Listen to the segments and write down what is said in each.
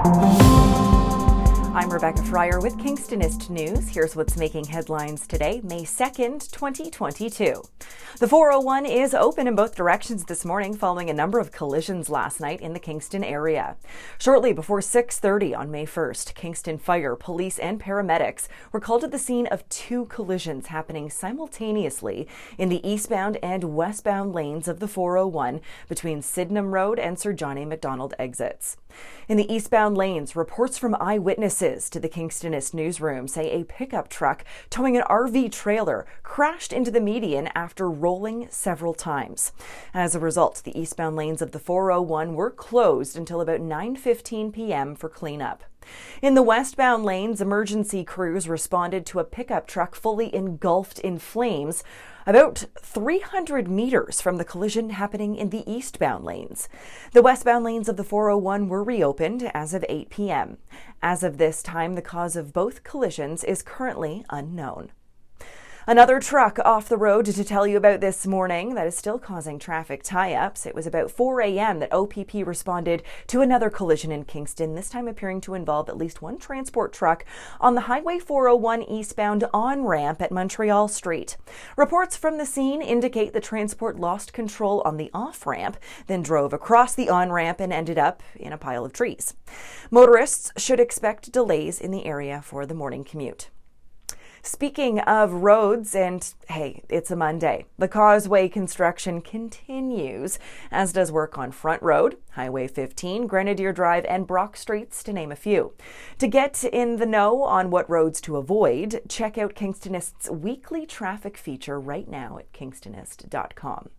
I'm Rebecca Fryer with Kingstonist News. Here's what's making headlines today, May 2nd, 2022. The 401 is open in both directions this morning following a number of collisions last night in the Kingston area. Shortly before 6:30 on May 1st, Kingston Fire, police, and paramedics were called to the scene of two collisions happening simultaneously in the eastbound and westbound lanes of the 401 between Sydenham Road and Sir John A. Macdonald exits. In the eastbound lanes, reports from eyewitnesses to the Kingstonist newsroom say a pickup truck towing an RV trailer crashed into the median after rolling several times. As a result, the eastbound lanes of the 401 were closed until about 9:15 p.m. for cleanup. In the westbound lanes, emergency crews responded to a pickup truck fully engulfed in flames about 300 meters from the collision happening in the eastbound lanes. The westbound lanes of the 401 were reopened as of 8 p.m. As of this time, the cause of both collisions is currently unknown. Another truck off the road to tell you about this morning that is still causing traffic tie-ups. It was about 4 a.m. that OPP responded to another collision in Kingston, this time appearing to involve at least one transport truck on the Highway 401 eastbound on-ramp at Montreal Street. Reports from the scene indicate the transport lost control on the off-ramp, then drove across the on-ramp and ended up in a pile of trees. Motorists should expect delays in the area for the morning commute. Speaking of roads, and hey, it's a Monday, the causeway construction continues, as does work on Front Road, Highway 15, Grenadier Drive, and Brock Streets, to name a few. To get in the know on what roads to avoid, check out Kingstonist's weekly traffic feature right now at kingstonist.com.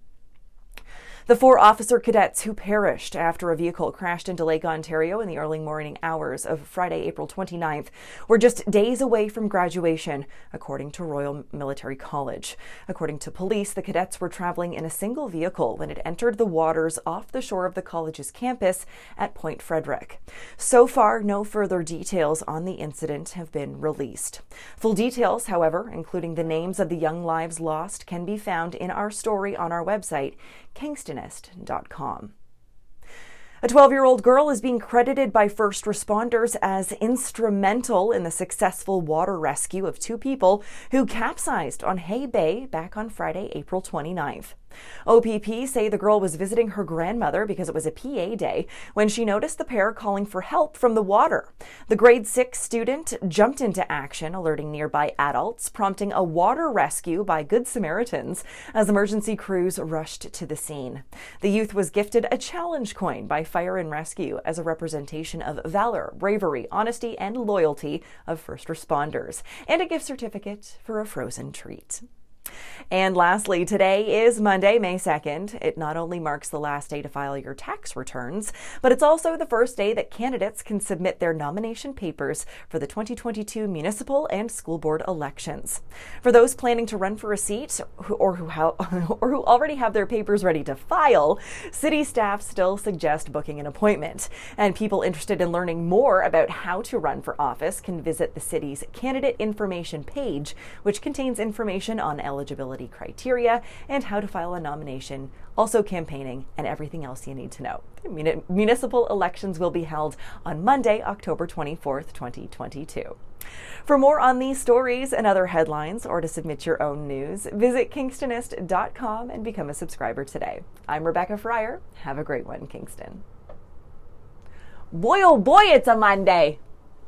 The 4 officer cadets who perished after a vehicle crashed into Lake Ontario in the early morning hours of Friday, April 29th, were just days away from graduation, according to Royal Military College. According to police, the cadets were traveling in a single vehicle when it entered the waters off the shore of the college's campus at Point Frederick. So far, no further details on the incident have been released. Full details, however, including the names of the young lives lost, can be found in our story on our website, Kingstonist.com. A 12-year-old girl is being credited by first responders as instrumental in the successful water rescue of 2 people who capsized on Hay Bay back on Friday, April 29th. OPP say the girl was visiting her grandmother because it was a PA day when she noticed the pair calling for help from the water. The grade 6 student jumped into action, alerting nearby adults, prompting a water rescue by Good Samaritans as emergency crews rushed to the scene. The youth was gifted a challenge coin by Fire and Rescue as a representation of valor, bravery, honesty, and loyalty of first responders, and a gift certificate for a frozen treat. And lastly, today is Monday, May 2nd. It not only marks the last day to file your tax returns, but it's also the first day that candidates can submit their nomination papers for the 2022 municipal and school board elections. For those planning to run for a seat or who already have their papers ready to file, city staff still suggest booking an appointment. And people interested in learning more about how to run for office can visit the city's candidate information page, which contains information on eligibility criteria and how to file a nomination, also campaigning, and everything else you need to know. Municipal elections will be held on Monday, October 24th, 2022. For more on these stories and other headlines, or to submit your own news, visit kingstonist.com and become a subscriber today. I'm Rebecca Fryer. Have a great one, Kingston. Boy, oh boy, it's a Monday.